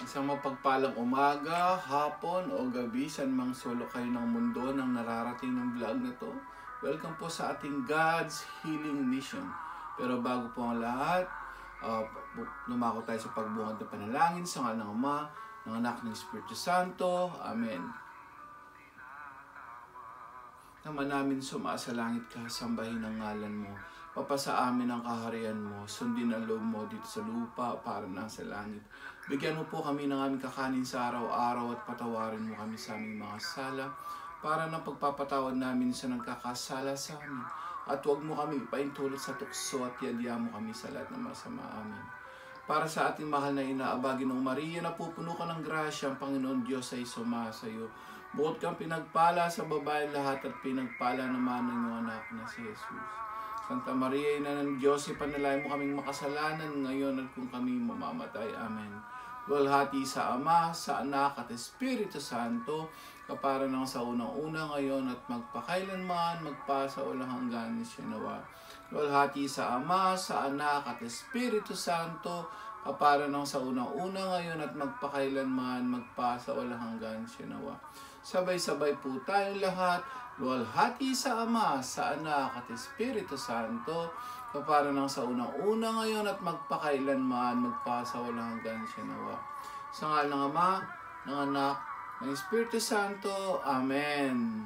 Isang mapagpalang umaga, hapon o gabi, saan mang sulok kayo ng mundo nang nararating ng vlog na to. Welcome po sa ating God's Healing Mission. Pero bago po ang lahat, lumako tayo sa pagbungad ng panalangin sa ngalan ng Ama, ng Anak, ng Espiritu Santo. Amen. Ama namin sumasa langit ka, sambahin ang ngalan mo. Papasa amin ang kaharian mo, sundin ang loob mo dito sa lupa para nasa langit. Bigyan mo po kami ng aming kakanin sa araw-araw at patawarin mo kami sa aming mga sala para ng pagpapatawad namin sa nagkakasala sa amin. At huwag mo kami ipaintulot sa tukso at yadya mo kami sa lahat ng masama. Amen. Para sa ating mahal na ina, Abagin ng Maria, na pupuno ka ng grasya, ang Panginoon Diyos ay sumasa iyo. Bukod kang pinagpala sa babae lahat at pinagpala naman ng iyong anak na si Jesus. Santa Maria, Ina ng Diyos, ipanalangin mo kaming makasalanan ngayon at kung kami mamamatay. Amen. Luwalhati sa Ama, sa Anak at Espiritu Santo, kapara ng sa unang-una ngayon at magpakailanman, magpasa walang hanggan siya nawa. Luwalhati sa Ama, sa Anak at Espiritu Santo, kapara ng sa unang-una ngayon at magpakailanman, magpasa walang hanggan siya nawa. Sabay-sabay po tayong lahat. Luwalhati sa Ama, sa Anak at Espiritu Santo, kapara ng sa unang-una ngayon at magpakailanman, magpasa walang hanggan siya nawa. Sa ngalan ng Ama, ng Anak, ng Espiritu Santo. Amen.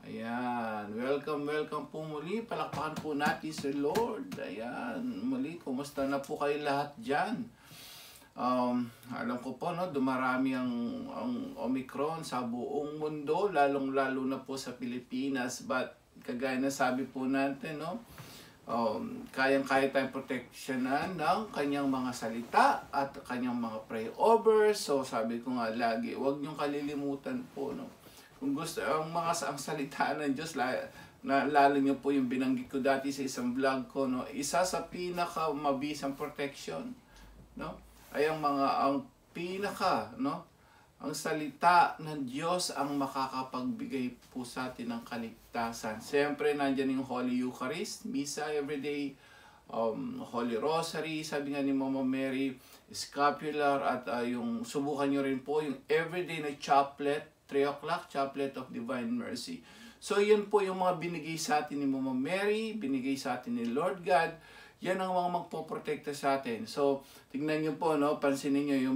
Ayan. Welcome po muli. Palakpakan po natin si Lord. Ayan. Muli, kumusta na po kayo lahat dyan? Alam ko po, no, dumarami ang Omicron sa buong mundo, lalong-lalo na po sa Pilipinas. But kagaya na sabi po natin, no, kayang-kaya tayong proteksyonan ng kanyang mga salita at kanyang mga pray-over. So sabi ko nga lagi, huwag niyong kalilimutan po, no, kung gusto ang salita ng Diyos, lalo niyo po yung binanggit ko dati sa isang vlog ko, no, isa sa pinakamabisang protection, no, ay ang pinaka, no, ang salita ng Diyos ang makakapagbigay po sa atin ng kaligtasan. Siyempre, nandiyan yung Holy Eucharist, Misa everyday, Holy Rosary, sabi nga ni Mama Mary, Scapular, at yung subukan nyo rin po yung everyday na chaplet, 3 o'clock, Chaplet of Divine Mercy. So, yan po yung mga binigay sa atin ni Mama Mary, binigay sa atin ni Lord God. Yan ang mga magpoprotekta sa atin. So, tingnan niyo po, no, pansinin niyo yung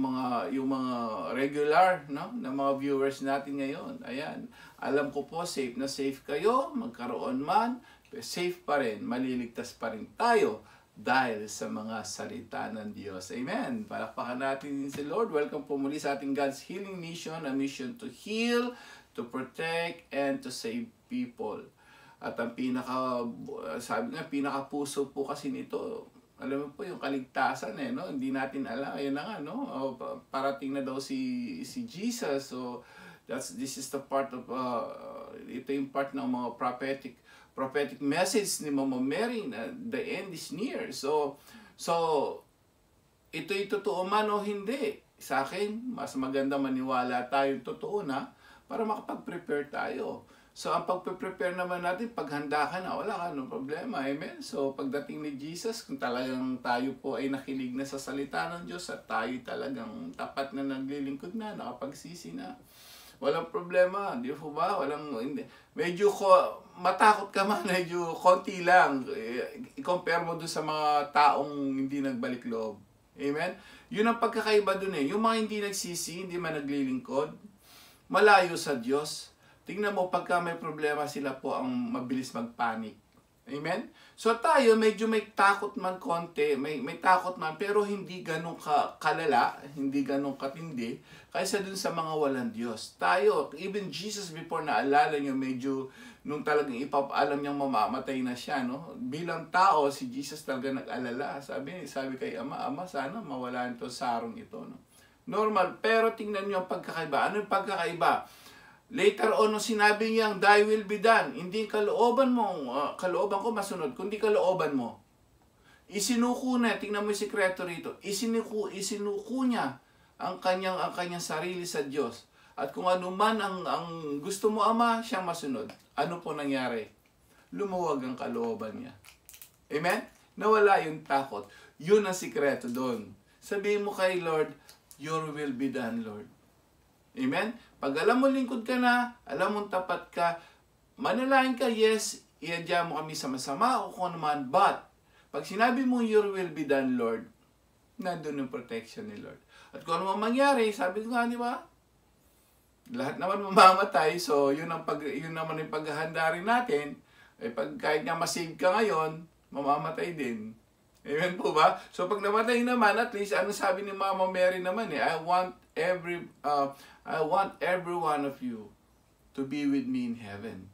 mga regular, no, na mga viewers natin ngayon. Ayan. Alam ko po, safe na safe kayo, magkaroon man, safe pa rin, maliligtas pa rin tayo dahil sa mga salita ng Diyos. Amen. Palakpakan natin si Lord. Welcome po muli sa ating God's Healing Mission, a mission to heal, to protect, and to save people. At ang pinaka-puso po kasi nito, alam mo po, yung kaligtasan, no? Hindi natin alam. Ayun na nga, no? Parating na daw si Jesus. So, this is the part of, ito yung part ng mga prophetic message ni Mama Mary na the end is near. So ito'y totoo man o hindi. Sa akin, mas maganda maniwala tayo totoo na para makapag-prepare tayo. So, ang pag-prepare naman natin, paghanda ka na, wala ka ng problema. Amen? So, pagdating ni Jesus, kung talagang tayo po ay nakinig na sa salita ng Diyos at tayo talagang tapat na naglilingkod na, nakapagsisi na, walang problema. Di po ba? Medyo matakot ka man, medyo konti lang. I-compare mo doon sa mga taong hindi nagbalik loob. Amen? Yun ang pagkakaiba doon eh. Yung mga hindi nagsisi, hindi man naglilingkod, malayo sa Diyos. Tingnan mo, pagka may problema, sila po ang mabilis magpanik. Amen? So tayo, medyo may takot man konti, may takot man, pero hindi ganun kalala, hindi ganun katindi, kaysa dun sa mga walang Diyos. Tayo, even Jesus before naalala nyo, medyo nung talagang ipapaalam niyang mamamatay na siya, no? Bilang tao, si Jesus talaga nag-alala. Sabi kay Ama, sana mawala nito sarong ito, no? Normal, pero tingnan nyo ang pagkakaiba. Ano yung pagkakaiba? Later on, sinabi niyang, thy will be done. Hindi kalooban mo, kalooban ko masunod, kundi kalooban mo. Isinuko na, tingnan mo yung sikreto rito, isinuko niya ang kanyang sarili sa Diyos. At kung ano man ang gusto mo, Ama, siyang masunod. Ano po nangyari? Lumuwag ang kalooban niya. Amen? Nawala yung takot. Yun ang sikreto doon. sabihin mo kay Lord, your will be done, Lord. Amen? Pag alam mo lingkod ka na, alam mo tapat ka, manalangin ka, yes, iadya mo kami sa masama o kung naman, but, pag sinabi mo, your will be done, Lord, nandun yung protection ni Lord. At kung ano mangyari, sabi ko nga, di ba? Lahat naman mamamatay, so yun naman yung paghahanda rin natin. Eh, pag kahit nga masave ka ngayon, mamamatay din. Amen po ba? So pag namatay naman, at least ano sabi ni Mama Mary naman I want every one of you to be with me in heaven.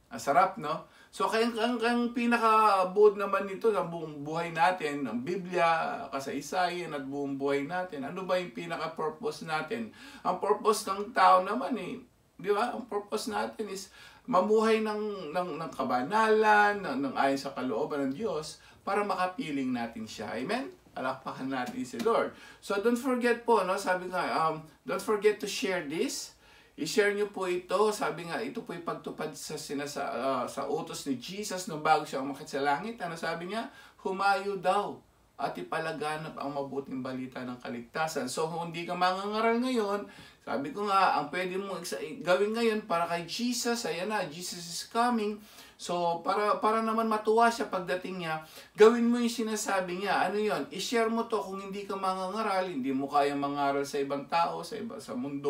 Ang sarap, no? So kaya ang pinaka-buod naman nito sa buong buhay natin, ang Biblia, kasaysayan at buong buhay natin. Ano ba yung pinaka-purpose natin? Ang purpose ng tao naman di ba? Ang purpose natin is mamuhay ng kabanalan, ng ayon sa kalooban ng Diyos, para makapiling natin siya. Amen? Palakpakan natin si Lord. So don't forget po, no? Sabi nga, don't forget to share this. I-share nyo po ito. Sabi nga, ito po ipagtupad sa utos ni Jesus nung bago siya umakyat sa langit. Ano sabi niya? Humayo daw at ipalaganap ang mabuting balita ng kaligtasan. So kung hindi ka mangangaral ngayon, sabi ko nga, ang pwede mo gawin ngayon para kay Jesus, ayan na, Jesus is coming. So, para naman matuwa siya pagdating niya, gawin mo yung sinasabi niya. Ano yon? I-share mo to kung hindi ka mangangaral, hindi mo kaya mangaral sa ibang tao, sa buong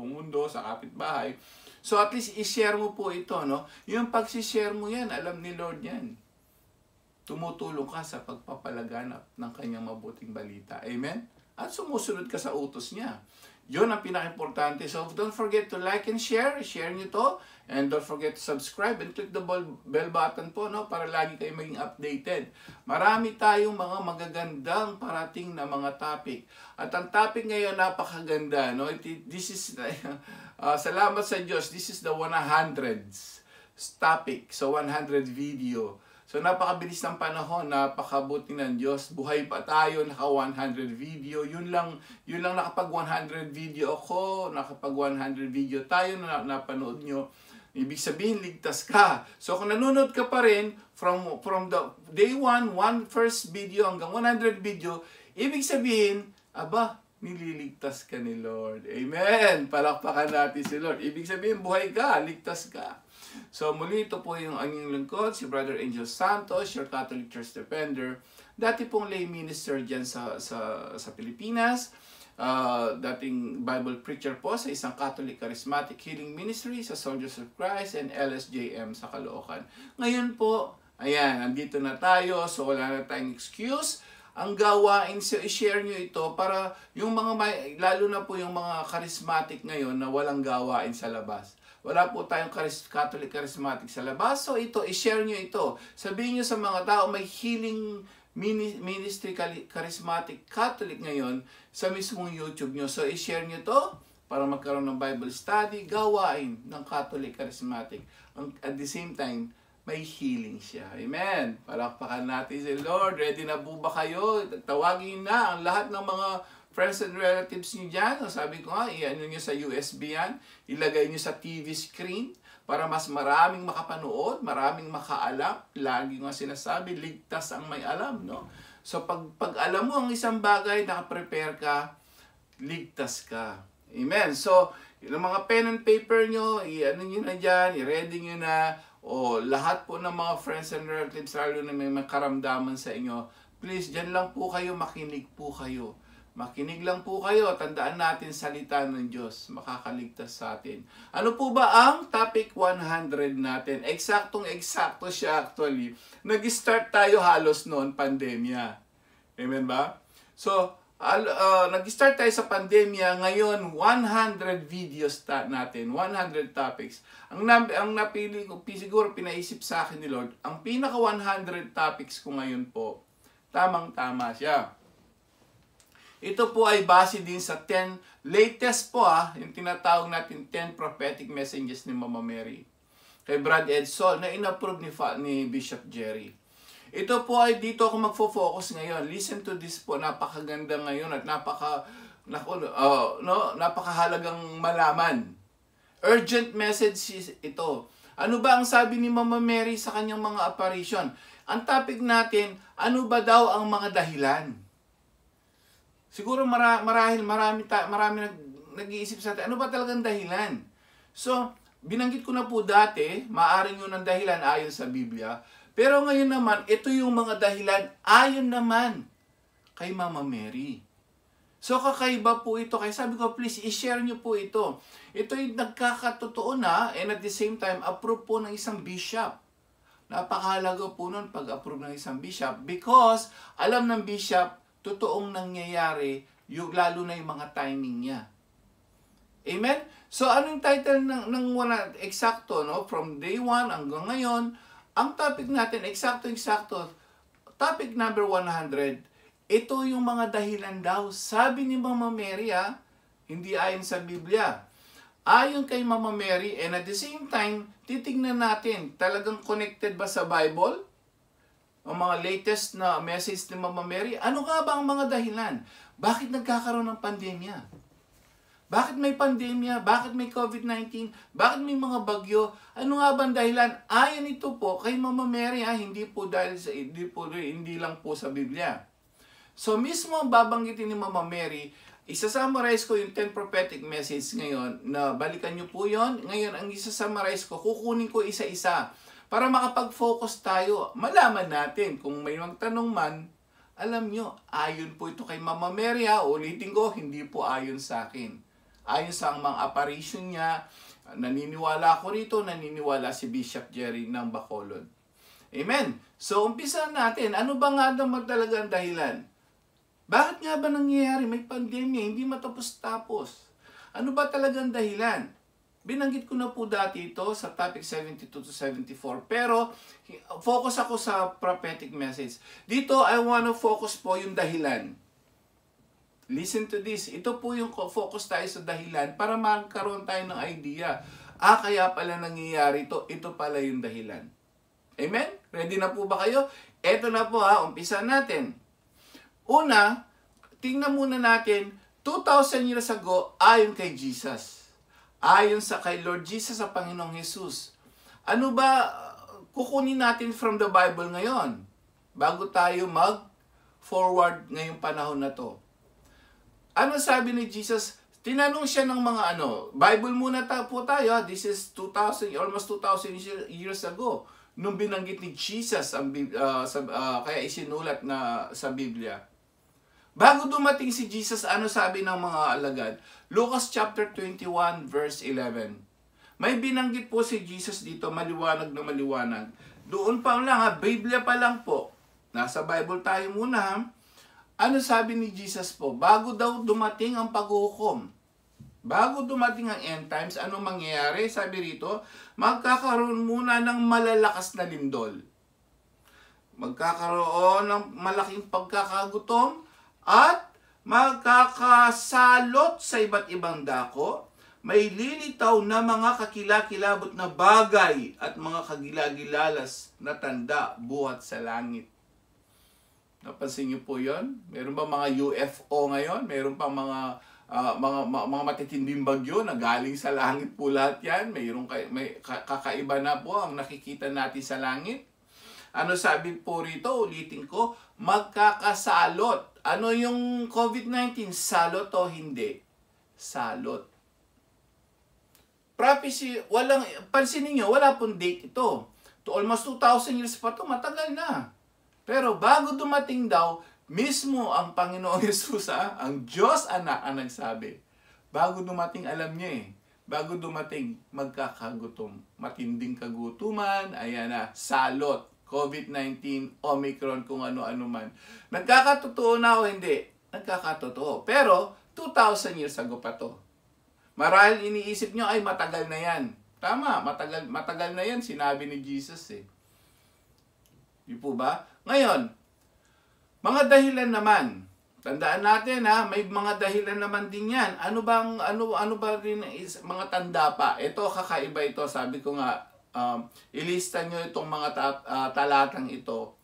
mundo, sa kapitbahay. So, at least i-share mo po ito, no? Yung pag-share mo yan, alam ni Lord yan. Tumutulong ka sa pagpapalaganap ng kanyang mabuting balita. Amen? At sumusunod ka sa utos niya. Yun ang pinaka-importante. So, don't forget to like and share. Share nyo to. And don't forget to subscribe and click the bell button po, no? Para lagi kayo maging updated. Marami tayong mga magagandang parating na mga topic. At ang topic ngayon, napakaganda, no? This is, salamat sa Diyos, this is the 100th topic. So, 100 video. So, napakabilis ng panahon, napakabuti ng Diyos. Buhay pa tayo, naka 100 video. Yun lang nakapag 100 video ako, nakapag 100 video tayo na napanood nyo. Ibig sabihin, ligtas ka. So, kung nanonood ka pa rin, from the day 1, first video hanggang 100 video, ibig sabihin, nililigtas ka ni Lord. Amen! Palakpakan natin si Lord. Ibig sabihin, buhay ka, ligtas ka. So, muli ito po yung inyong lingkod, si Brother Angel Santos, your Catholic Church Defender. Dati pong lay minister dyan sa Pilipinas. Dating Bible preacher po sa isang Catholic Charismatic Healing Ministry sa Soldiers of Christ and LSJM sa Caloocan. Ngayon po, ayan, nandito na tayo, so wala na tayong excuse. Ang gawain, i-share nyo ito para yung lalo na po yung mga charismatic ngayon na walang gawain sa labas. Wala po tayong Catholic Charismatic sa labas, so ito, i-share nyo ito. Sabihin nyo sa mga tao, may healing ministry charismatic Catholic ngayon sa mismong YouTube nyo. So, i-share nyo to para magkaroon ng Bible study, gawain ng Catholic Charismatic. At the same time, may healing siya. Amen. Palakpakan natin si Lord. Ready na po ba kayo? Tawagin na ang lahat ng mga friends and relatives nyo dyan. Sabi ko nga, i-ano nyo sa USB yan. Ilagay nyo sa TV screen para mas maraming makapanood, maraming makaalam. Lagi nga sinasabi, ligtas ang may alam, no? So, pag alam mo ang isang bagay, nakaprepare ka, ligtas ka. Amen. So, yung mga pen and paper nyo, i-ano nyo na dyan, i-ready nyo na, o lahat po ng mga friends and relatives, lalo na may karamdaman sa inyo, please, dyan lang po kayo, makinig po kayo. Makinig lang po kayo, tandaan natin salita ng Diyos, makakaligtas sa atin. Ano po ba ang topic 100 natin? Eksaktong-eksakto siya actually. Nag-start tayo halos noon, pandemya. Amen ba? So, nag-start tayo sa pandemya, ngayon 100 videos natin, 100 topics. Ang napili ko, siguro pinaisip sa akin ni Lord, ang pinaka 100 topics ko ngayon po, tamang-tama siya. Ito po ay base din sa 10 latest po yung tinatawag natin 10 prophetic messages ni Mama Mary. Kay Brad Edson na in-approve ni Bishop Jerry. Ito po ay dito ako magfo-focus ngayon. Listen to this po, napakaganda ngayon at napakahalagang malaman. Urgent message ito. Ano ba ang sabi ni Mama Mary sa kanyang mga apparition? Ang topic natin, ano ba daw ang mga dahilan? Siguro marami nag-iisip sa atin, ano ba talagang dahilan? So, binanggit ko na po dati, maaaring yun ang dahilan ayon sa Biblia. Pero ngayon naman, ito yung mga dahilan ayon naman kay Mama Mary. So, kakaiba po ito. Kaya sabi ko, please, i-share nyo po ito. Ito yung nagkakatotoo na, and at the same time, approve po ng isang bishop. Napakahalaga po nun pag-approve ng isang bishop because alam ng bishop, totoong nangyayari, lalo na yung mga timing niya. Amen? So, anong title ng wala eksakto, no? From day 1 hanggang ngayon, ang topic natin, eksakto. Topic number 100, ito yung mga dahilan daw. Sabi ni Mama Mary, hindi ayon sa Biblia. Ayon kay Mama Mary, and at the same time, titignan natin, talagang connected ba sa Bible? Ang mga latest na message ni Mama Mary, ano nga ba ang mga dahilan? Bakit nagkakaroon ng pandemya? Bakit may pandemya? Bakit may COVID-19? Bakit may mga bagyo? Ano nga ba ang dahilan? Ayon ito po kay Mama Mary, hindi lang po sa Biblia. So mismo ang babanggitin ni Mama Mary, isa-summarize ko yung 10 prophetic message ngayon, na balikan nyo po yon. Ngayon, ang isa-summarize ko, kukunin ko isa-isa para makapag-focus tayo. Malaman natin kung may magtanong man, alam nyo, ayon po ito kay Mama Mary. Ulitin ko, hindi po ayon sa akin. Ayon sa mga apparition niya, naniniwala ako rito, naniniwala si Bishop Jerry ng Bacolod. Amen. So, umpisa natin. Ano ba nga naman talaga ang dahilan? Bakit nga ba nangyayari? May pandemya, hindi matapos-tapos. Ano ba talagang dahilan? Binanggit ko na po dati ito sa topic 72 to 74. Pero, focus ako sa prophetic message. Dito, I want to focus po yung dahilan. Listen to this. Ito po yung focus tayo sa dahilan para magkaroon tayo ng idea. Kaya pala nangyayari ito. Ito pala yung dahilan. Amen? Ready na po ba kayo? Ito na po umpisa natin. Una, tingnan muna natin, 2,000 years ago, ayon kay Jesus. Ayon kay Lord Jesus sa Panginoong Jesus. Ano ba kukunin natin from the Bible ngayon? Bago tayo mag-forward ngayong panahon na to. Ano sabi ni Jesus? Tinanong siya ng mga Bible muna po tayo. This is almost 2,000 years ago. Nung binanggit ni Jesus, kaya isinulat na sa Biblia. Bago dumating si Jesus, ano sabi ng mga alagad? Lucas chapter 21 verse 11. May binanggit po si Jesus dito, maliwanag na maliwanag. Doon pa lang Biblia pa lang po. Nasa Bible tayo muna Ano sabi ni Jesus po? Bago daw dumating ang paghuhukom. Bago dumating ang end times, ano mangyayari? Sabi rito, magkakaroon muna ng malalakas na lindol. Magkakaroon ng malaking pagkakagutom at magkakasalot sa iba't ibang dako. May lilitaw na mga kakilakilabot na bagay at mga kagilagilalas na tanda buhat sa langit. Napansin niyo po yun? Meron ba mga UFO ngayon? Meron pa mga matitinding bagyo na galing sa langit po lahat yan? May kakaiba na po ang nakikita natin sa langit. Ano sabi po rito? Ulitin ko, magkakasalot. Ano yung COVID-19? Salot o hindi? Salot. Prophecy, pansinin nyo, wala pong date ito. To almost 2,000 years pa to, matagal na. Pero bago dumating daw, mismo ang Panginoong Yesus, ang Diyos anak ang nagsabi. Bago dumating, alam niya bago dumating, magkakagutom. Matinding kagutuman, ayan na, salot, COVID-19, Omicron, kung ano-ano man. Nagkakatotoo na o hindi? Nagkakatotoo. Pero, 2,000 years ago pa to. Marahil iniisip nyo, ay matagal na yan. Tama, matagal na yan, sinabi ni Jesus Di po ba? Ngayon, mga dahilan naman. Tandaan natin may mga dahilan naman din yan. Ano ba rin mga tanda pa? Ito, kakaiba ito. Sabi ko nga, ilista nyo itong mga talatang ito.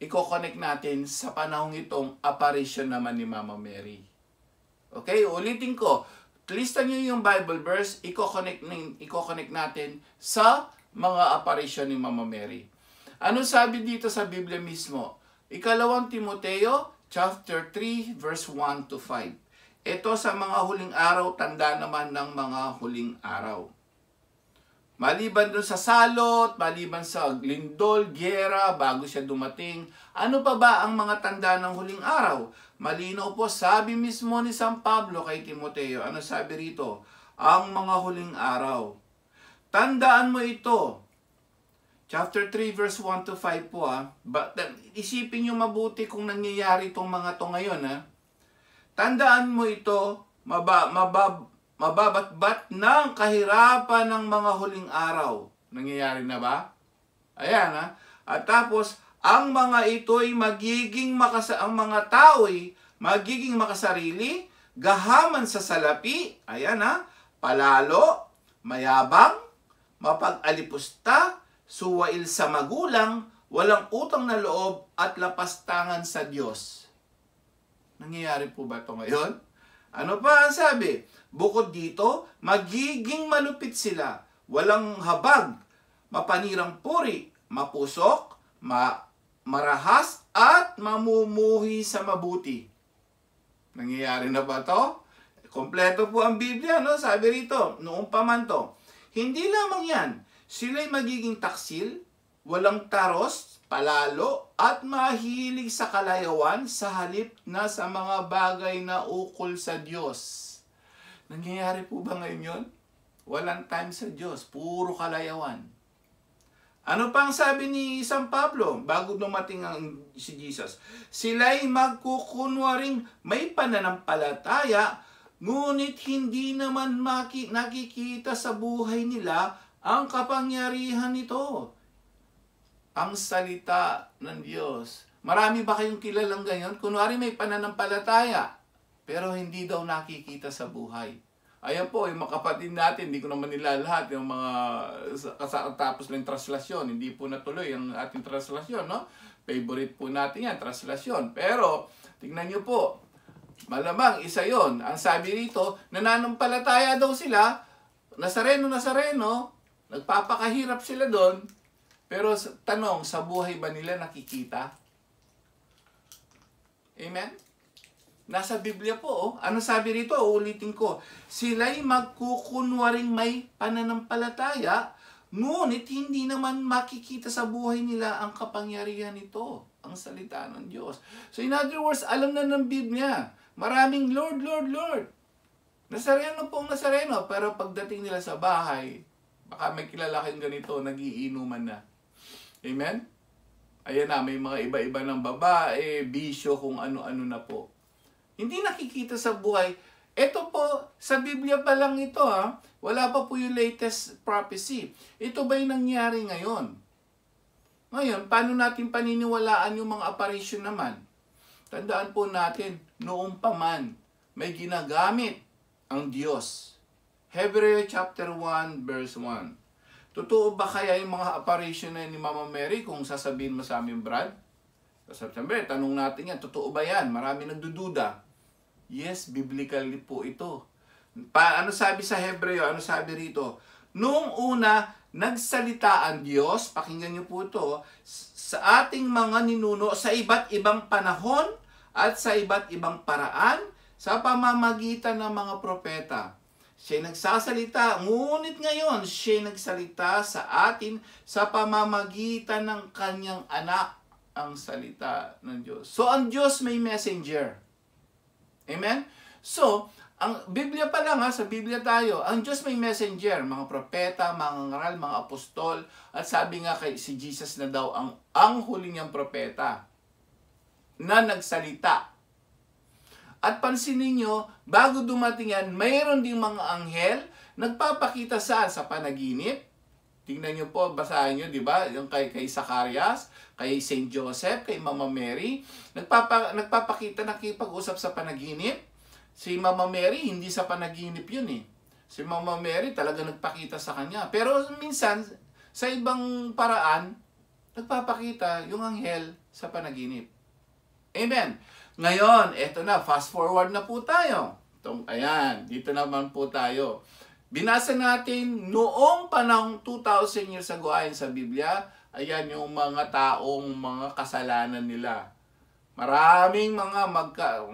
Iko-connect natin sa panahong itong apparition naman ni Mama Mary. Okay, ulitin ko. Lista nyo yung Bible verse, iko-connect natin sa mga apparition ni Mama Mary. Ano sabi dito sa Biblia mismo? 2 Timoteo, chapter 3, verse 1 to 5. Ito sa mga huling araw, tanda naman ng mga huling araw. Maliban dun sa salot, maliban sa lindol, gyera, bago siya dumating, ano pa ba ang mga tanda ng huling araw? Malinaw po, sabi mismo ni San Pablo kay Timoteo, ano sabi rito? Ang mga huling araw. Tandaan mo ito. Chapter 3, verse 1 to 5 po Isipin nyo mabuti kung nangyayari itong mga to ngayon Tandaan mo ito, mababatbat ng kahirapan ng mga huling araw. Nangyayari na ba? Ayan At tapos, ang mga ito'y ang mga tao'y magiging makasarili, gahaman sa salapi, palalo, mayabang, mapag-alipusta, suwail sa magulang, walang utang na loob, at lapastangan sa Diyos. Nangyayari po ba ito ngayon? Ano pa ang sabi? Bukod dito, magiging malupit sila, walang habag, mapanirang puri, mapusok, marahas, at mamumuhi sa mabuti. Nangyayari na ba ito? Kompleto po ang Biblia, Sabi rito, noong pa man to. Hindi lamang yan, sila'y magiging taksil, walang taros, palalo, at mahilig sa kalayawan sa halip na sa mga bagay na ukol sa Diyos. Nangyayari po ba ngayon yun? Walang time sa Diyos, puro kalayawan. Ano pang sabi ni San Pablo bago dumating si Jesus? Sila'y magkukunwaring may pananampalataya, ngunit hindi naman nakikita sa buhay nila ang kapangyarihan nito. Ang salita ng Diyos. Marami ba kayong kilalang ganyan? Kunwari may pananampalataya, pero hindi daw nakikita sa buhay. Ayan po, yung mga kapatid natin, hindi ko naman nila lahat, yung mga tapos lang translasyon, hindi po natuloy ang ating translasyon, Favorite po natin yan, translasyon. Pero, tingnan nyo po, malamang isa yon. Ang sabi rito, nananampalataya daw sila, Nazareno, nagpapakahirap sila doon, pero tanong, sa buhay ba nila nakikita? Amen? Nasa Biblia po, Ano sabi rito? Ulitin ko. Sila'y magkukunwaring may pananampalataya, ngunit hindi naman makikita sa buhay nila ang kapangyarihan nito, ang salita ng Diyos. So in other words, alam na ng Biblia, maraming Lord, Lord, Lord. Nazareno pong Nazareno, pero pagdating nila sa bahay, baka may kilala kayong ganito, nagiinuman na. Amen? Ayan na, may mga iba-iba ng babae, bisyo, kung ano-ano na po. Hindi nakikita sa buhay. Ito po, sa Biblia pa lang ito Wala pa po yung latest prophecy. Ito ba'y nangyari ngayon? Ngayon, paano natin paniniwalaan yung mga apparition naman? Tandaan po natin, noong pa man, may ginagamit ang Diyos. Hebrew chapter 1, verse 1. Totoo ba kaya yung mga apparition na ni Mama Mary kung sasabihin mo sa amin, Brad? Sa September, tanong natin yan, totoo ba yan? Marami nagdududa. Yes, biblically po ito. Ano sabi sa Hebreo? Ano sabi rito? Noong una, nagsalita ang Diyos, pakinggan niyo po ito, sa ating mga ninuno sa iba't ibang panahon at sa iba't ibang paraan sa pamamagitan ng mga propeta. Siya nagsasalita, ngunit ngayon, siya nagsalita sa atin sa pamamagitan ng kanyang anak, ang salita ng Diyos. So, ang Diyos may messenger. Amen? So, ang Biblia pa lang sa Biblia tayo, ang Diyos may messenger, mga propeta, mga ngaral, mga apostol, at sabi nga kay si Jesus na daw ang huli niyang propeta na nagsalita. At pansinin nyo, bago dumating yan, mayroon ding mga anghel, nagpapakita sa panaginip. Tingnan nyo po, basahin nyo, di ba? Yung kay Zacarias, kay Saint Joseph, kay Mama Mary. Nagpapakita, nakipag-usap sa panaginip. Si Mama Mary, hindi sa panaginip yun Si Mama Mary talaga nagpakita sa kanya. Pero minsan, sa ibang paraan, nagpapakita yung anghel sa panaginip. Amen. Ngayon, eto na, fast forward na po tayo. Ayan, dito naman po tayo. Binasa natin noong panahong 2,000 years ago ayon sa Biblia, ayan yung mga taong mga kasalanan nila.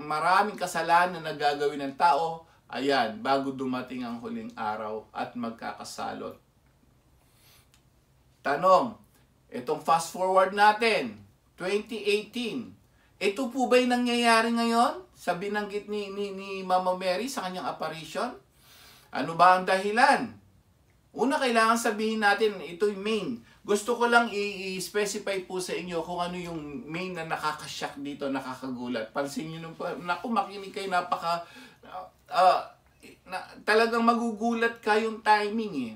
maraming kasalanan na gagawin ng tao, ayan, bago dumating ang huling araw at magkakasalot. Tanong, itong fast forward natin, 2018, ito po ba'y nangyayari ngayon sa binanggit ni Mama Mary sa kanyang apparition? Ano ba ang dahilan? Una, kailangan sabihin natin, ito'y main. Gusto ko lang i-specify po sa inyo kung ano yung main na nakakashock dito, nakakagulat. Pansin nyo nung, naku, makinig kayo, talagang magugulat kayong timing eh.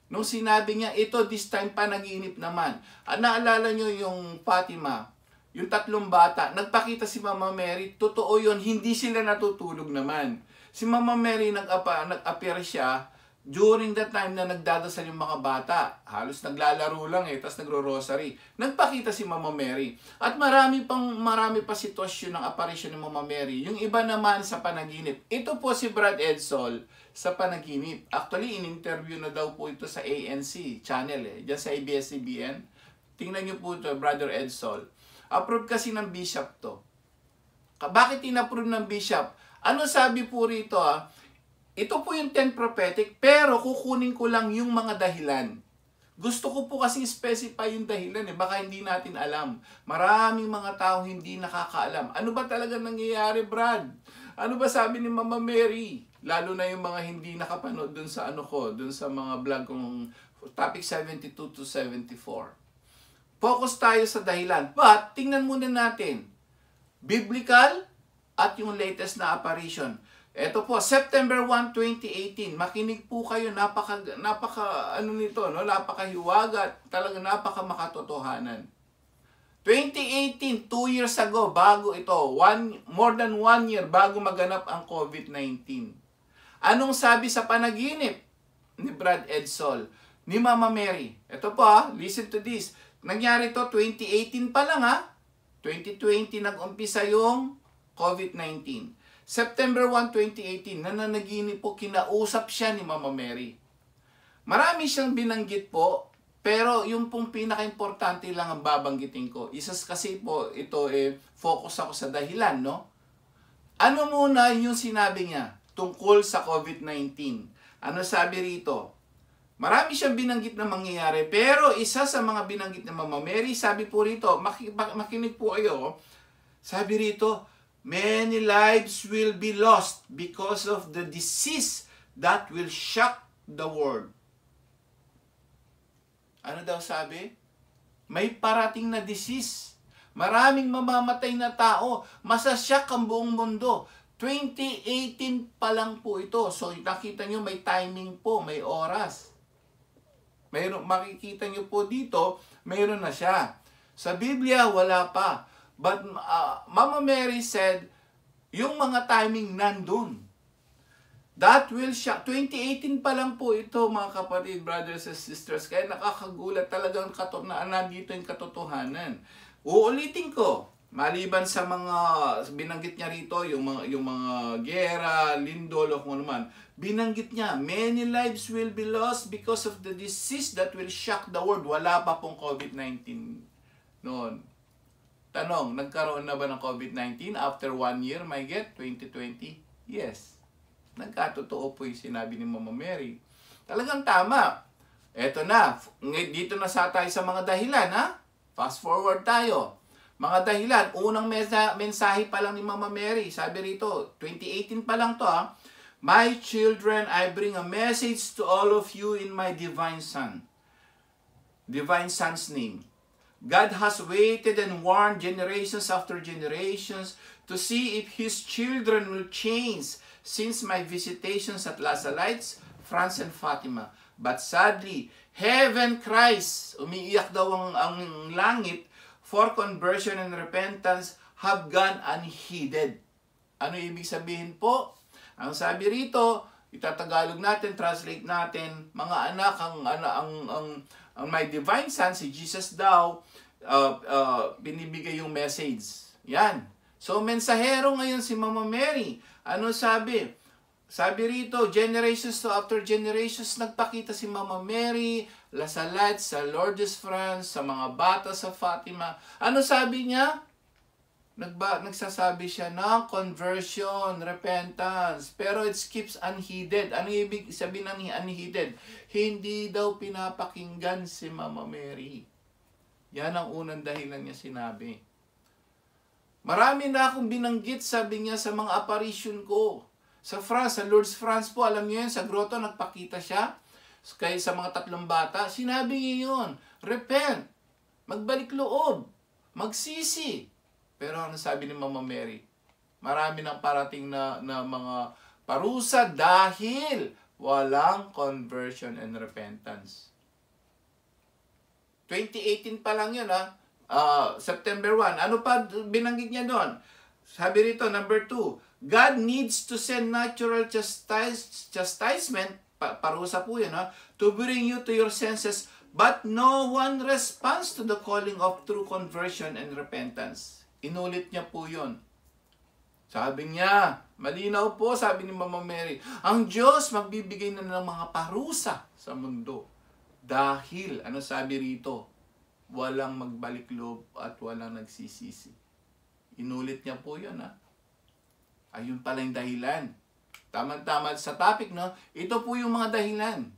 Nung sinabi niya, ito this time panaginip naman. Naalala nyo yung Fatima, yung 3 bata, nagpakita si Mama Mary, totoo yun, hindi sila natutulog naman. Si Mama Mary nag-appear siya during the time na nagdadasal yung mga bata. Halos naglalaro lang tapos nagro-rosary. Nagpakita si Mama Mary. At marami pa sitwasyon ng apparition ni Mama Mary. Yung iba naman sa panaginip. Ito po si Brad Edsol sa panaginip. Actually, in-interview na daw po ito sa ANC channel diyan sa ABS-CBN. Tingnan niyo po ito, Brother Edsol. Approve kasi ng bishop to. Bakit in-approve ng bishop? Ano sabi po rito Ito po yung 10 prophetic, pero kukunin ko lang yung mga dahilan. Gusto ko po kasing specify yung dahilan baka hindi natin alam. Maraming mga tao hindi nakakaalam. Ano ba talaga nangyayari, Brad? Ano ba sabi ni Mama Mary? Lalo na yung mga hindi nakapanood dun sa dun sa mga vlog kong topic 72 to 74. Focus tayo sa dahilan. But, tingnan muna natin. Biblical at yung latest na apparition. Ito po, September 1, 2018. Makinig po kayo, napakahiwaga, talaga napaka makatotohanan. 2018, 2 years ago, bago ito, more than 1 year bago maganap ang COVID-19. Anong sabi sa panaginip ni Brad Edsol, ni Mama Mary? Ito po listen to this. Nangyari to 2018 pa lang 2020 nag-umpisa yung COVID-19. September 1, 2018, nananaginip po, kinausap siya ni Mama Mary. Marami siyang binanggit po, pero yung pong pinaka-importante lang ang babanggitin ko. Isas kasi po, ito focus ako sa dahilan, no? Ano muna yung sinabi niya tungkol sa COVID-19? Ano sabi rito? Marami siyang binanggit na mangyayari, pero isa sa mga binanggit ng Mama Mary, sabi po rito, makinig po kayo, sabi rito, many lives will be lost because of the disease that will shock the world. Ano daw sabi? May parating na disease. Maraming mamamatay na tao. Masashock ang buong mundo. 2018 pa lang po ito. So nakita nyo may timing po, may oras. Makikita nyo po dito, mayroon na siya. Sa Biblia, wala pa. But Mama Mary said, yung mga timing nandun. That will shock. 2018 pa lang po ito, mga kapatid, brothers and sisters. Kaya nakakagulat talagang nandito yung katotohanan. Uulitin ko, maliban sa mga binanggit niya rito, yung mga gera, lindol, o kung ano man, binanggit niya, many lives will be lost because of the disease that will shock the world. Wala pa pong COVID-19 noon. Tanong, nagkaroon na ba ng COVID-19 after 1 year, may get, 2020? Yes. Nagkatotoo po yung sinabi ni Mama Mary. Talagang tama. Eto na, dito na tayo sa mga dahilan, Fast forward tayo. Mga dahilan, unang mensahe pa lang ni Mama Mary. Sabi rito, 2018 pa lang to, My children, I bring a message to all of you in my divine Son. Divine Son's name. God has waited and warned generations after generations to see if His children will change since my visitations at La Salites, France, and Fatima. But sadly, heaven cries, umiiyak daw ang langit, for conversion and repentance have gone unheeded. Ano ibig sabihin po? Ang sabi rito, itatagalog natin, translate natin, mga anak, ang my divine Son, si Jesus daw, binibigay yung message. Yan. So, mensahero ngayon si Mama Mary. Ano sabi? Sabi rito, generations to after generations, nagpakita si Mama Mary, La Salette, sa Lourdes, France, sa mga bata sa Fatima. Ano sabi niya? Nagsasabi siya ng conversion, repentance, pero it keeps unheeded. Ano ibig sabihin ng unheeded? Hindi daw pinapakinggan si Mama Mary. Yan ang unang dahilan niya sinabi. Marami na akong binanggit, sabi niya, sa mga apparition ko. Sa France, sa Lourdes, France po, alam niyo yun, sa grotto, nagpakita siya kaya sa mga 3 bata. Sinabi niya yun, repent, magbalik loob, magsisi. Pero ano sabi ni Mama Mary? Marami nang parating na mga parusa dahil walang conversion and repentance. 2018 pa lang yun, September 1. Ano pa binanggit niya doon? Sabi rito, number 2, God needs to send natural chastisement, parusa po yun, to bring you to your senses, but no one responds to the calling of true conversion and repentance. Inulit niya po yun. Sabi niya, malinaw po, sabi ni Mama Mary, ang Diyos magbibigay na ng mga parusa sa mundo. Dahil, ano sabi rito? Walang magbalik loob at walang nagsisisi. Inulit niya po yun, Ayun pala yung dahilan. Tama-tama sa topic, no? Ito po yung mga dahilan.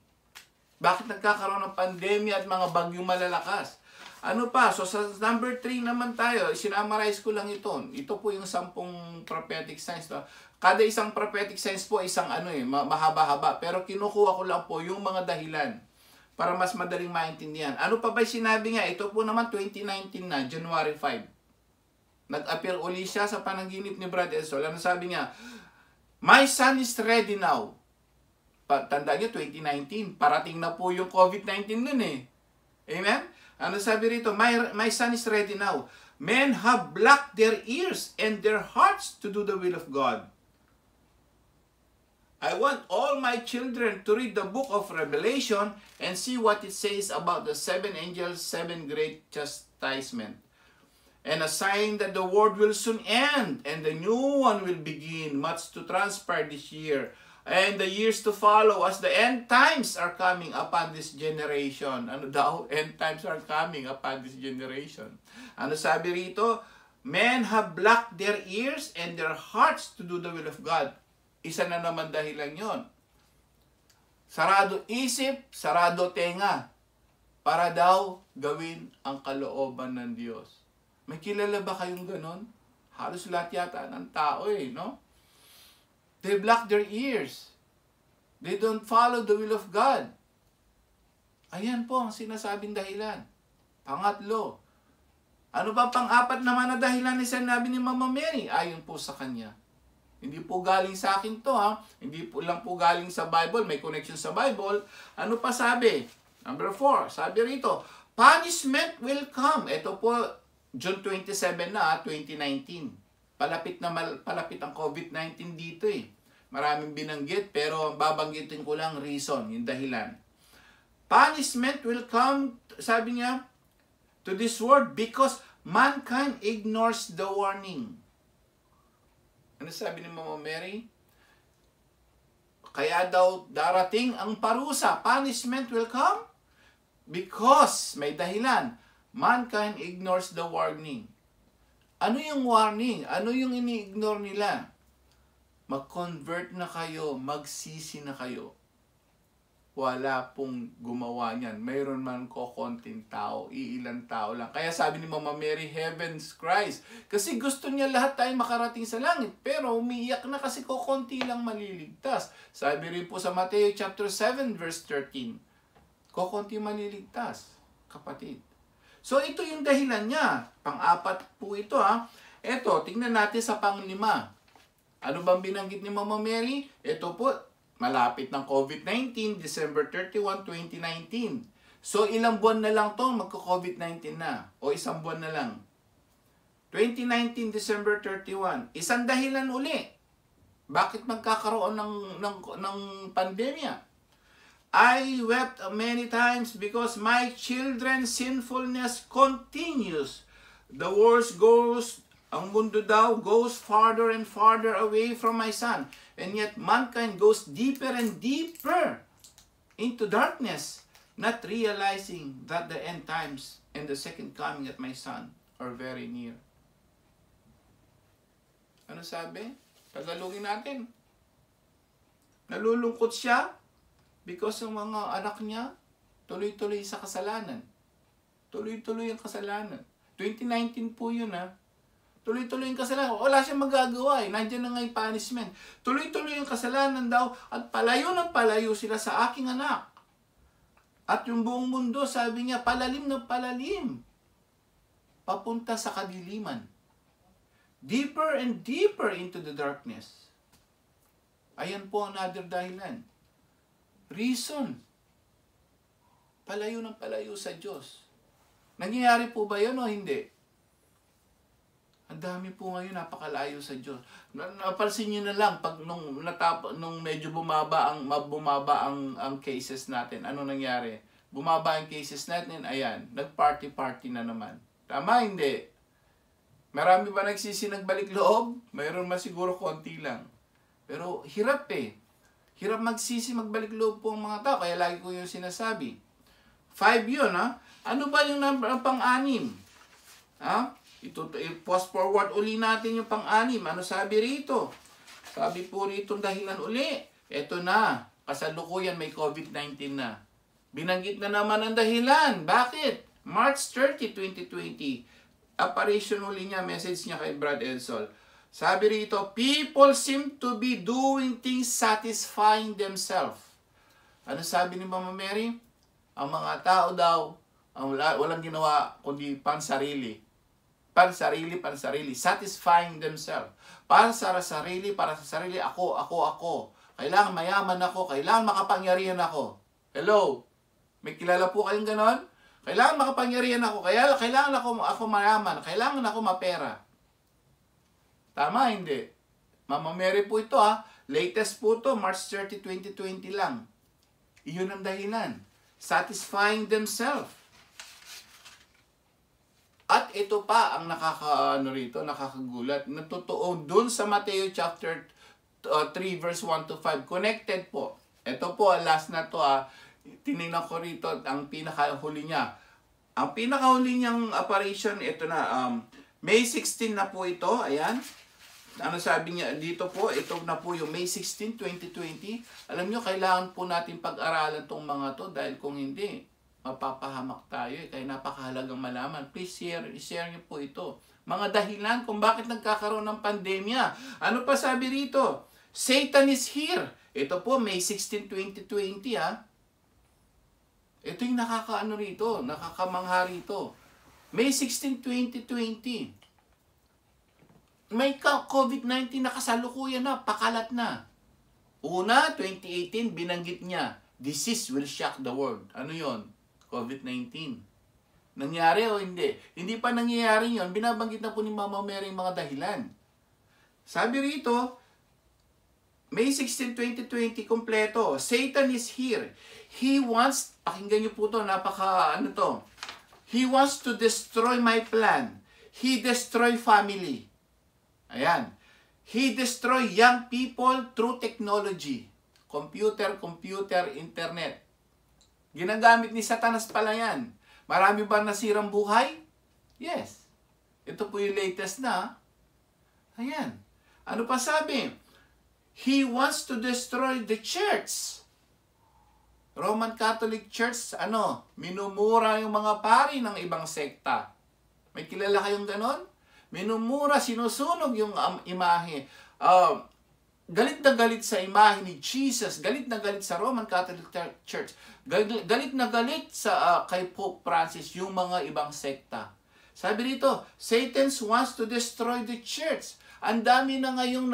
Bakit nagkakaroon ng pandemya at mga bagyong malalakas? Ano pa? So sa number 3 naman tayo, sinamarize ko lang ito. Ito po yung 10 prophetic signs. Kada isang prophetic signs po, isang mahaba-haba. Pero kinukuha ko lang po yung mga dahilan para mas madaling maintindihan. Ano pa ba sinabi nga? Ito po naman 2019 na, January 5. Nag-appear uli siya sa panaginip ni Brother Sol. Ano sabi niya? My son is ready now. Tandaan niyo, 2019. Parating na po yung COVID-19 nun eh. Amen? Ano sabi rito? My son is ready now. Men have blocked their ears and their hearts to do the will of God. I want all my children to read the book of Revelation and see what it says about the 7 angels, 7 great chastisement. And a sign that the world will soon end and the new one will begin. Much to transpire this year and the years to follow as the end times are coming upon this generation. Ano daw? End times are coming upon this generation. Ano sabi rito? Men have blocked their ears and their hearts to do the will of God. Isa na naman dahilan yon. Sarado isip, sarado tenga. Para daw gawin ang kalooban ng Diyos. May kilala ba kayong ganon? Halos lahat yata ng tao no? They block their ears. They don't follow the will of God. Ayan po ang sinasabing dahilan. Pangatlo. Ano ba pang-apat naman na dahilan ni sinabi ni Mama Mary? Ayon po sa kanya. Hindi po galing sa akin to Hindi po lang po galing sa Bible. May connection sa Bible. Ano pa sabi? Number 4. Sabi rito, punishment will come. Ito po, June 27 na, 2019. Palapit ang COVID-19 dito Maraming binanggit, pero babanggitin ko lang reason, yung dahilan. Punishment will come, sabi niya, to this world because mankind ignores the warning. Ano sabi ni Mama Mary? Kaya daw darating ang parusa. Punishment will come because, may dahilan, mankind ignores the warning. Ano yung warning? Ano yung ini-ignore nila? Mag-convert na kayo, magsisi na kayo. Wala pong gumawa niyan. Mayroon man konting tao, iilang tao lang. Kaya sabi ni Mama Mary, heavens cries. Kasi gusto niya lahat tayo makarating sa langit. Pero umiiyak na kasi konti lang maliligtas. Sabi rin po sa Matthew chapter 7 verse 13. Konti maliligtas, kapatid. So ito yung dahilan niya. Pang-apat po ito Ito, tingnan natin sa pang-5. Ano bang binanggit ni Mama Mary? Ito po, malapit ng COVID-19, December 31, 2019. So, ilang buwan na lang to magka-COVID-19 na. O isang buwan na lang. 2019, December 31. Isang dahilan uli. Bakit magkakaroon ng pandemya? I wept many times because my children's sinfulness continues. The worst goes, ang mundo daw goes farther and farther away from my son. And yet mankind goes deeper and deeper into darkness, not realizing that the end times and the second coming of my son are very near. Ano sabi? Tagalogin natin. Nalulungkot siya because ng mga anak niya tuloy-tuloy sa kasalanan. Tuloy-tuloy ang kasalanan. 2019 po yun ha. Tuloy-tuloy yung kasalanan. Wala siyang magagawa eh. Nandiyan na nga yung punishment. Tuloy-tuloy yung kasalanan daw at palayo ng palayo sila sa aking anak. At yung buong mundo, sabi niya, palalim na palalim. Papunta sa kadiliman. Deeper and deeper into the darkness. Ayan po another dahilan. Reason. Palayo ng palayo sa Diyos. Nangyayari po ba yun o hindi? Ang dami po ngayon napakalayo sa Diyos. Napansin niyo na lang pag nung medyo bumaba ang cases natin. Ano nangyari? Bumaba ang cases natin, ayan, nag-party-party na naman. Tama hindi? Marami ba nagbalik loob? Mayroon siguro konti lang. Pero hirap eh. Hirap magbalik loob po ang mga tao. Kaya lagi ko yung sinasabi. 5 yun ha. Ano ba yung pang-anim? Ha? I-post forward uli natin yung pang-anim. Ano sabi rito? Sabi po rito dahilan uli. Eto na. Kasalukuyan may COVID-19 na. Binanggit na naman ang dahilan. Bakit? March 30, 2020. Apparition uli niya. Message niya kay Brad Edsol. Sabi rito, people seem to be doing things satisfying themselves. Ano sabi ni Mama Mary? Ang mga tao daw, walang ginawa kundi pansarili. Pansarili. Satisfying themselves. Para sa sarili, ako. Kailangan mayaman ako, kailangan makapangyarihan ako. Hello? May kilala po kayong ganon? Kailangan makapangyarihan ako, kailangan ako mayaman, kailangan ako mapera. Tama, hindi. Mama Mary po ito ha. Latest po ito, March 30, 2020 lang. Iyon ang dahilan. Satisfying themselves. At ito pa ang nakakagulat. Natotoo dun sa Mateo chapter 3 verse 1 to 5. Connected po. Ito po, last na to ha. Tinignan ko rito ang pinakahuli niya. Ang pinakahuli niyang apparition, ito na. May 16 na po ito. Ayan. Ano sabi niya dito po, ito na po yung May 16, 2020. Alam niyo, kailangan po natin pag-aralan tong mga to dahil kung hindi, mapapahamak tayo. Kaya napakahalagang malaman. Please share niyo po ito. Mga dahilan kung bakit nagkakaroon ng pandemya. Ano pa sabi rito? Satan is here. Ito po, May 16, 2020 ha. Ito yung nakakamangha rito. May 16, 2020. May COVID-19 na kasalukuyan na, pakalat na. Una, 2018, binanggit niya, disease will shock the world. Ano yon? COVID-19. Nangyari o hindi? Hindi pa nangyayari yon. Binabanggit na po ni Mama Mary yung mga dahilan. Sabi rito, May 16, 2020, kompleto. Satan is here. He wants, pakinggan niyo po ito, He wants to destroy my plan. He destroy family. Ayan. He destroy young people through technology. Computer, internet. Ginagamit ni Satanas pala yan. Marami ba nasirang buhay? Yes. Ito po yung latest na. Ayan. Ano pa sabi? He wants to destroy the church. Roman Catholic Church, minumura yung mga pari ng ibang sekta. May kilala kayong ganon? Minumura, sinusunog yung imahe. Galit na galit sa imahe ni Jesus. Galit na galit sa Roman Catholic Church. Galit na galit sa kay Pope Francis yung mga ibang sekta. Sabi dito, Satan wants to destroy the church. Ang dami na ngayong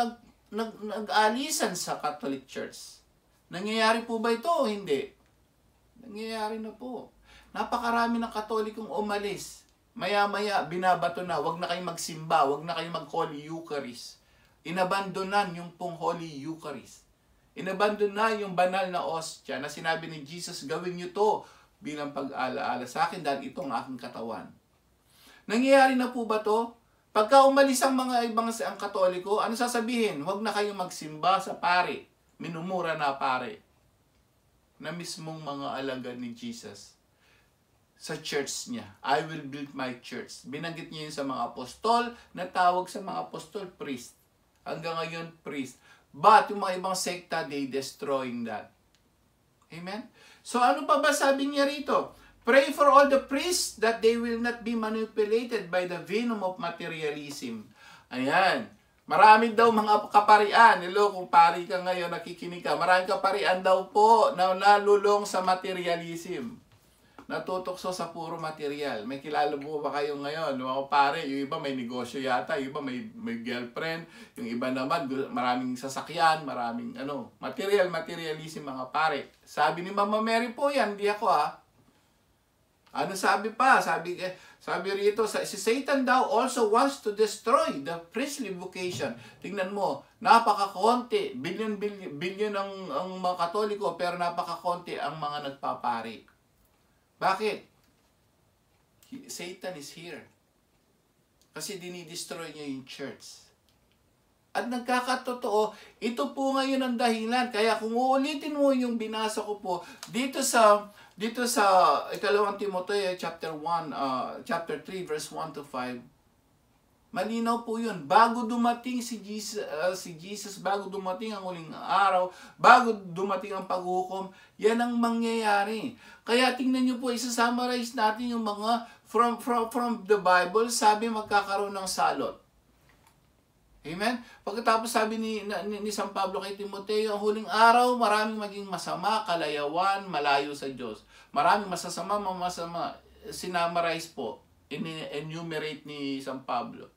nag-alisan sa Catholic Church. Nangyayari po ba ito o hindi? Nangyayari na po. Napakarami ng Katolikong umalis. Maya-maya, binabato na, wag na kayong magsimba, wag na kayong mag-Holy Eucharist. Inabandonan yung pong Holy Eucharist. Inabandon na yung banal na ostya na sinabi ni Jesus, gawin niyo to bilang pag-alaala sa akin dahil itong aking katawan. Nangyayari na po ba to? Pagka umalis ang mga ibang ang Katoliko, ano sasabihin? Huwag na kayong magsimba sa pare. Minumura na pare. Na mismong mga alagad ni Jesus sa church niya. I will build my church. Binanggit niya yun sa mga apostol, natawag sa mga apostol, priest. Hanggang ngayon, priest. But yung mga ibang sekta, they destroying that. Amen? So ano pa ba sabi niya rito? Pray for all the priests that they will not be manipulated by the venom of materialism. Ayan. Maraming daw mga kaparian. Hello, kung pari ka ngayon, nakikinig ka. Maraming kaparian daw po na nalulong sa materialism. Natutokso sa puro material. May kilala mo ba kayo ngayon? Mga pare, yung iba may negosyo yata, yung iba may girlfriend, yung iba naman maraming sasakyan, maraming materialism mga pare. Sabi ni Mama Mary po yan, hindi ako Ano sabi pa? Sabi rito, si Satan daw also wants to destroy the priestly vocation. Tingnan mo, napakakonti, billion ang mga Katoliko, pero napakakonti ang mga nagpapari. Bakit? Satan is here. Kasi dinidestroy niya yung church. At nagkakatotoo, ito po ngayon ang dahilan. Kaya kung uulitin mo yung binasa ko po, dito sa 2 Timoteo chapter 3 verse 1 to 5, malinaw po yun. Bago dumating si Jesus, bago dumating ang huling araw, bago dumating ang paghukom, yan ang mangyayari. Kaya tingnan nyo po, isa-summarize natin yung mga from the Bible, sabi magkakaroon ng salot. Amen? Pagkatapos sabi ni San Pablo kay Timoteo, ang huling araw, maraming maging masama, kalayawan, malayo sa Diyos. Maraming masasama, sinamarize po, enumerate ni San Pablo.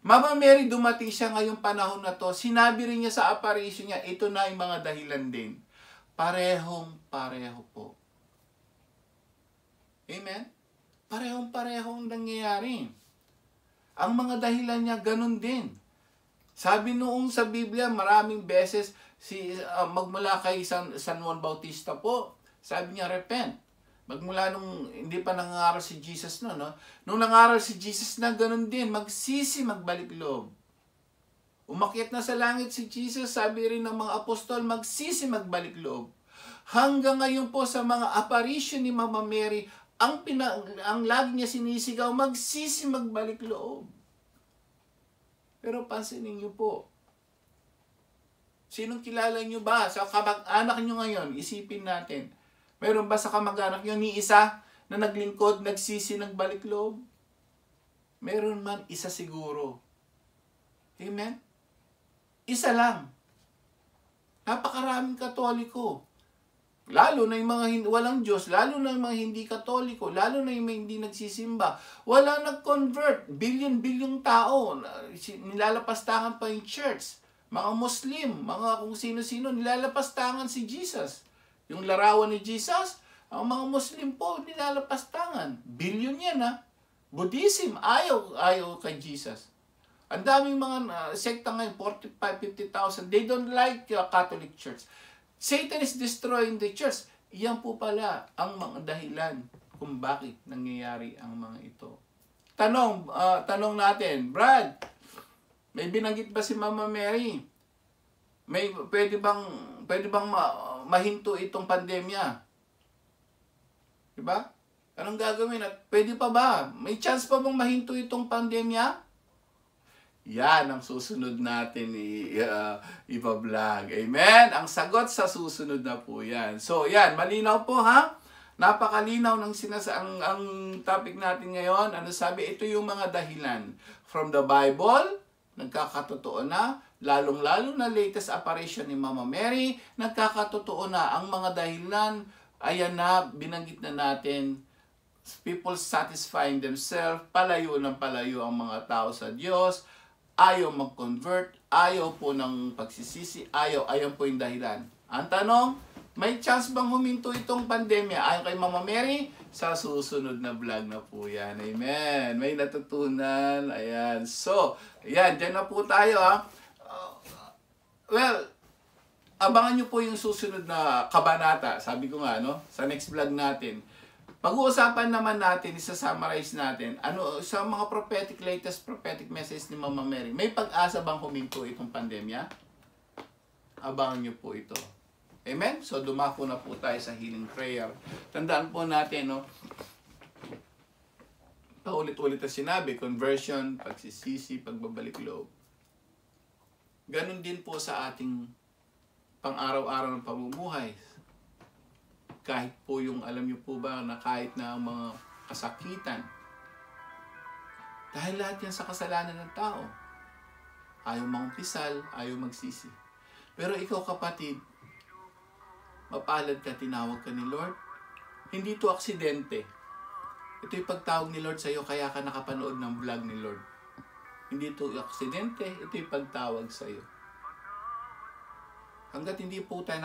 Mama Mary, dumating siya ngayong panahon na to, sinabi rin niya sa apparition niya, ito na yung mga dahilan din. Parehong-pareho po. Amen? Parehong-parehong nangyayari. Ang mga dahilan niya, ganun din. Sabi noong sa Biblia, maraming beses, magmula kay San Juan Bautista po, sabi niya, repent. Magmula nung hindi pa nangaral si Jesus no? Nung nangaral si Jesus na, ganun din, magsisi, magbalik loob. Umakyat na sa langit si Jesus, sabi rin ng mga apostol, magsisi, magbalik loob. Hanggang ngayon po sa mga apparition ni Mama Mary, ang lagi niya sinisigaw, magsisi, magbalik loob. Pero pansinin niyo po, sinong kilala niyo ba? Sa kamag-anak niyo ngayon, isipin natin. Meron ba sa kamag-anak niyo ni isa na naglingkod, nagsisi, nagbalik loob? Meron man, isa siguro. Amen? Isa lang. Napakaraming Katoliko. Lalo na yung mga walang Diyos, lalo na yung mga hindi Katoliko, lalo na yung mga hindi nagsisimba. Wala nag-convert. Billion tao. Nilalapastangan pa yung church. Mga Muslim, mga kung sino-sino, nilalapastangan si Jesus. Yung larawan ni Jesus, ang mga Muslim po, nilalapastangan. Billion yan Buddhism, ayaw kay Jesus. Ang daming mga sekta ngayon, 45,000, 50,000, they don't like Catholic Church. Satan is destroying the church. Iyan po pala ang mga dahilan kung bakit nangyayari ang mga ito. Tanong natin, Brad, may binanggit ba si Mama Mary? Pwede bang mahinto itong pandemya? Diba? Anong gagawin? At pwede pa ba? May chance pa bang mahinto itong pandemya? Yan ang susunod natin ipa-vlog. Amen? Ang sagot sa susunod na po yan. So, yan. Malinaw po Napakalinaw ng ang topic natin ngayon. Ano sabi? Ito yung mga dahilan. From the Bible, nagkakatotoo na. Lalong-lalo na latest apparition ni Mama Mary, nagkakatotoo na. Ang mga dahilan, ayan na, binanggit na natin. People satisfying themselves. Palayo ng palayo ang mga tao sa Diyos. Ayaw mag-convert, ayaw po ng pagsisisi, ayaw po yung dahilan. Ang tanong, may chance bang huminto itong pandemya? Ayon kay Mama Mary, sa susunod na vlog na po yan. Amen. May natutunan. Ayan. So, ayan, dyan na po tayo well, abangan nyo po yung susunod na kabanata. Sabi ko nga, sa next vlog natin. Pag-uusapan naman natin, isa-summarize natin, sa mga latest prophetic message ni Mama Mary, may pag-asa bang huminto itong pandemya? Abangan nyo po ito. Amen? So, dumako na po tayo sa healing prayer. Tandaan po natin, paulit-ulit na sinabi, conversion, pagsisisi, pagbabalik loob. Ganon din po sa ating pang-araw-araw ng pamumuhay. Kahit po yung, alam niyo po ba, na kahit na ang mga kasakitan, dahil lahat yan sa kasalanan ng tao. Ayaw mangumpisal, ayaw magsisi. Pero ikaw kapatid, mapalad ka, tinawag ka ni Lord. Hindi ito aksidente. Ito yung pagtawag ni Lord sa iyo, kaya ka nakapanood ng vlog ni Lord. Hindi ito aksidente, ito yung pagtawag sa iyo. Hanggat hindi po tayo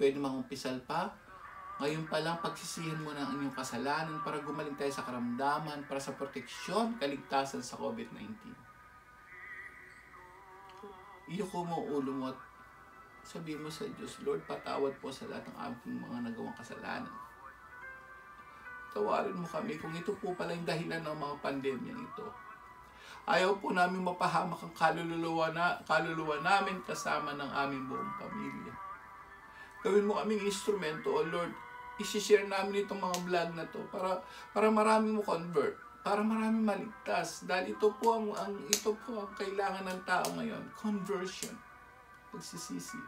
pwede mangumpisal pa, ngayon pa lang pagsisihan mo ng inyong kasalanan para gumaling tayo sa karamdaman, para sa proteksyon, kaligtasan sa COVID-19. Iyuko mo ulo mo at sabihin mo sa Diyos, Lord, patawad po sa lahat ng aming mga nagawang kasalanan. Tawarin mo kami kung ito po pala yung dahilan ng mga pandemya ito. Ayaw po namin mapahamak ang kaluluwa namin kasama ng aming buong pamilya. Gawin mo kaming instrumento, O Lord. I-share namin itong mga vlog na to para marami mo convert, para marami maligtas. Dahil ito po ang kailangan ng tao ngayon, conversion, pagsisisi.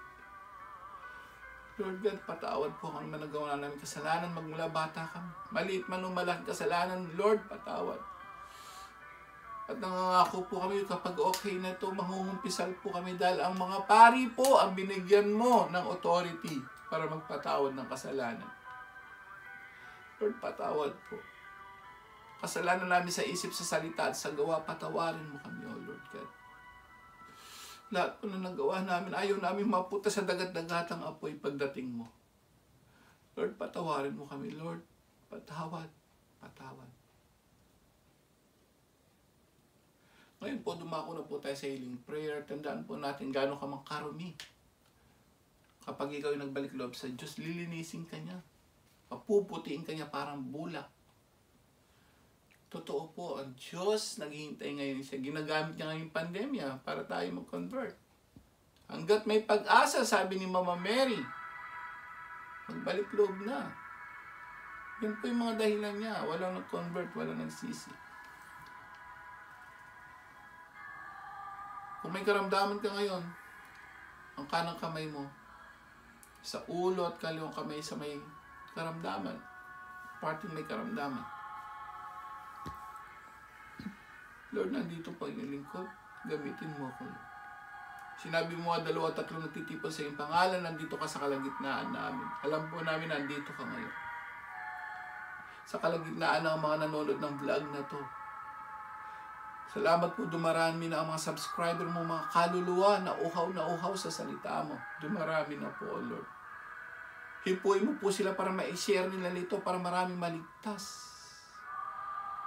Lord God, patawad po kami nagawa namin kasalanan magmula bata kami. Maliit man o malaking kasalanan, Lord, patawad. At nangangako po kami kapag okay na ito, mangungumpisal po kami dahil ang mga pari po ang binigyan mo ng authority para magpatawad ng kasalanan. Lord, patawad po. Kasalanan namin sa isip, sa salita at sa gawa, patawarin mo kami, O Lord God. Lahat po na nagawa namin, ayaw namin mapunta sa dagat-dagatang apoy pagdating mo. Lord, patawarin mo kami, Lord. Patawad, patawad. Ngayon po, dumako na po tayo sa healing prayer. Tandaan po natin gaano ka mang karumi. Kapag ikaw yung nagbalik loob sa Diyos, lilinisin ka niya. Papuputiin ka niya parang bulak. Totoo po, ang Diyos naghihintay ngayon siya. Ginagamit niya ngayong pandemya para tayo mag-convert. Hanggat may pag-asa, sabi ni Mama Mary, magbalik loob na. Yan po yung mga dahilan niya. Walang nag-convert, walang nagsisi. Kung may karamdaman ka ngayon, ang kanang kamay mo, sa ulo at kaliwang kamay sa may karamdaman, parting may karamdaman. Lord, nandito po ang lingkod, gamitin mo ako. Sinabi mo nga 2-3 nagtitipon sa iyong pangalan, nandito ka sa kalagitnaan namin. Alam po namin, nandito ka ngayon. Sa kalagitnaan ng mga nanonood ng vlog na to. Salamat po, dumarami na ang mga subscriber mo, mga kaluluwa na uhaw sa salita mo. Dumarami na po, O Lord. Hipuin mo po sila para ma-share nila nito, para marami maligtas.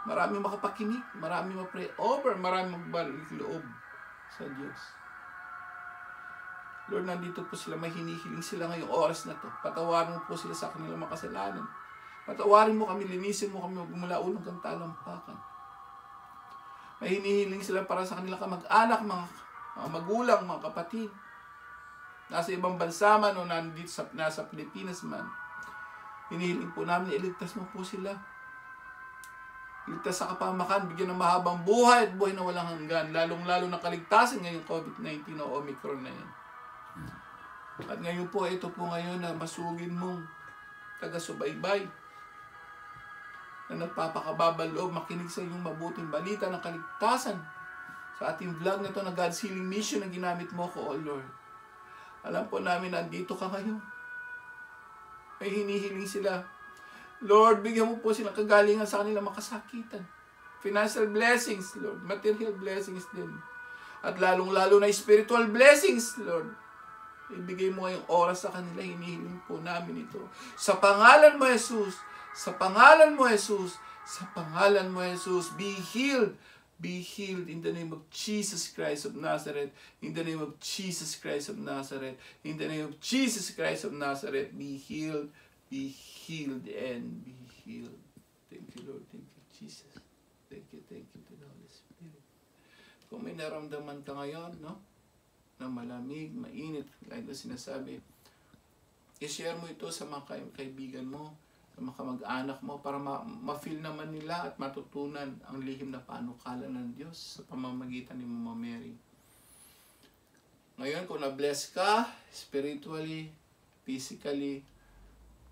Marami makapakinig, marami ma-pray over, marami magbalik loob sa Diyos. Lord, nandito po sila, may hinihiling sila ngayong oras na to. Patawarin mo po sila sa kanilang makasalanan. Patawarin mo kami, linisin mo kami mula unang kang talampakan. May hinihiling sila para sa kanilang kamag-anak, mga magulang, mga kapatid. Nasa ibang bansa man o nasa Pilipinas man. Hinihiling po namin, iligtas mo po sila. Iligtas sa kapamakan, bigyan ng mahabang buhay at buhay na walang hanggan. Lalong-lalo na kaligtasan ngayong COVID-19 o Omicron na yan. At ngayon po, ito po ngayon na masugin mong taga-subaybay na nagpapakababal loob, makinig sa inyong mabuting balita ng kaligtasan sa ating vlog na ito na God's Healing Mission na ginamit mo ko, O Lord. Alam po namin, nandito ka ngayon. May hinihiling sila. Lord, bigyan mo po silang kagalingan sa kanilang makasakitan. Financial blessings, Lord. Material blessings din. At lalong-lalo na spiritual blessings, Lord. Ibigay mo ngayong oras sa kanila. Hinihiling po namin ito. Sa pangalan mo, Jesus. Sa pangalan mo, Jesus. Sa pangalan mo, Jesus. Be healed. Be healed in the name of Jesus Christ of Nazareth. In the name of Jesus Christ of Nazareth. In the name of Jesus Christ of Nazareth. Be healed. Be healed and be healed. Thank you, Lord. Thank you, Jesus. Thank you to the Holy Spirit. Kung may naramdaman ka ngayon, no? Na malamig, mainit, like na sinasabi, i-share mo ito sa mga kaibigan mo, sa mga kamag-anak mo, para ma-feel naman nila at matutunan ang lihim na panukala ng Diyos sa pamamagitan ni Mama Mary. Ngayon, kung na-bless ka, spiritually, physically,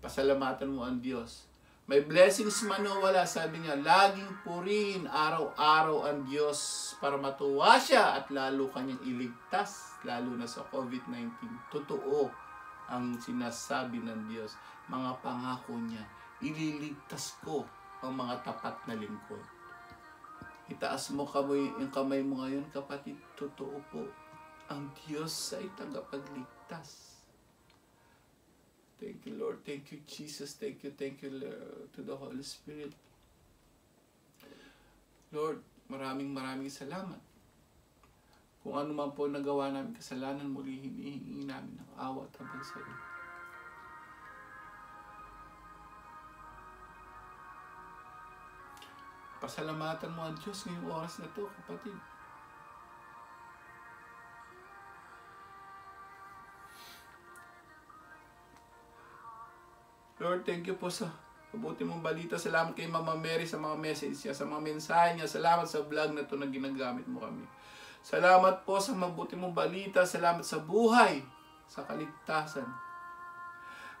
pasalamatan mo ang Diyos. May blessings man o wala, sabi niya, laging purihin araw-araw ang Diyos para matuwa siya at lalo kanyang iligtas, lalo na sa COVID-19. Totoo ang sinasabi ng Diyos, mga pangako niya, ililigtas ko ang mga tapat na lingkod. Itaas mo yung kamay mo ngayon, kapatid, totoo po, ang Diyos ay tagapagligtas. Thank you, Lord. Thank you, Jesus. Thank you, Lord, to the Holy Spirit. Lord, maraming salamat. Kung ano man po nagawa namin kasalanan, muli hinihingi namin ng awa at habang sa iyo. Pasalamatan mo ang Diyos ngayong oras na ito, kapatid. Lord, thank you po sa mabuti mong balita. Salamat kay Mama Mary sa mga message niya, sa mga mensahe niya. Salamat sa vlog na ito na ginagamit mo kami. Salamat po sa mabuti mong balita. Salamat sa buhay, sa kaligtasan.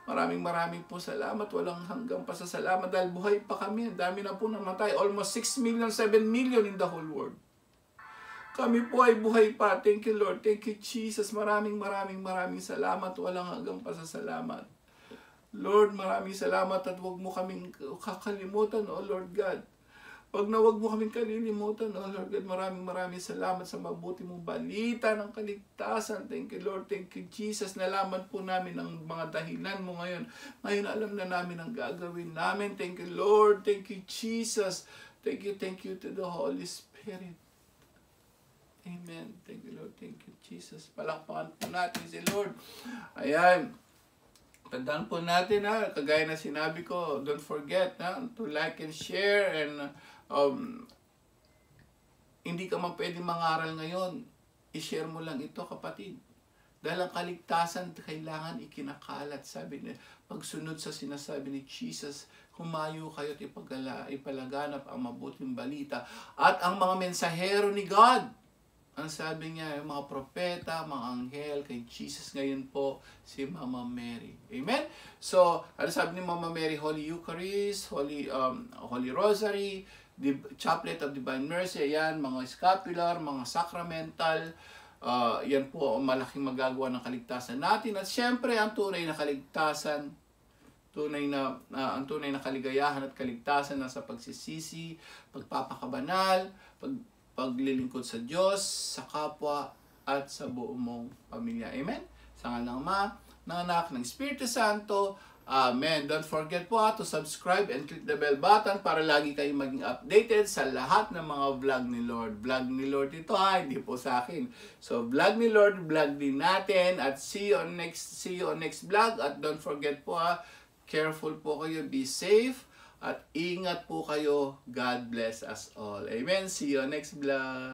Maraming po salamat. Walang hanggang pasasalamat dahil buhay pa kami. Ang dami na po namatay. Almost 6 million, 7 million in the whole world. Kami po ay buhay pa. Thank you, Lord. Thank you, Jesus. Maraming salamat. Walang hanggang pasasalamat. Lord, maraming salamat at huwag mo kaming kakalimutan, O Lord God. Huwag mo kaming kalilimutan, O Lord God. Maraming salamat sa mabuti mong balita ng kaligtasan. Thank you, Lord. Thank you, Jesus. Nalaman po namin ang mga dahilan mo ngayon. Ngayon alam na namin ang gagawin namin. Thank you, Lord. Thank you, Jesus. Thank you to the Holy Spirit. Amen. Thank you, Lord. Thank you, Jesus. Palakpakan po natin si Lord. Ayan. Tandaan po natin, kagaya na sinabi ko, don't forget to like and share, and hindi ka man pwede mangaral ngayon, i-share mo lang ito, kapatid. Dahil ang kaligtasan kailangan ikinakalat, sabi niya, pagsunod sa sinasabi ni Jesus, humayo kayo at ipalaganap ang mabuting balita at ang mga mensahero ni God. Ang sabi niya, yung mga propeta, mga anghel, kay Jesus ngayon po, si Mama Mary. Amen? So, ano sabi ni Mama Mary? Holy Eucharist, Holy Rosary, Chaplet of Divine Mercy, ayan, mga scapular, mga sacramental, yan po ang malaking magagawa ng kaligtasan natin. At syempre, ang tunay na kaligtasan, ang tunay na kaligayahan at kaligtasan nasa pagsisisi, pagpapakabanal, paglilingkod sa Diyos, sa kapwa, at sa buong mong pamilya. Amen? Sa ngalan ng Ama, ng Anak, ng Espiritu Santo. Amen. Don't forget po to subscribe and click the bell button para lagi kayong maging updated sa lahat ng mga vlog ni Lord. Vlog ni Lord ito hindi po sa akin. So, vlog ni Lord, vlog din natin. At see you on next vlog. At don't forget po careful po kayo, be safe. At ingat po kayo. God bless us all. Amen. See you next vlog.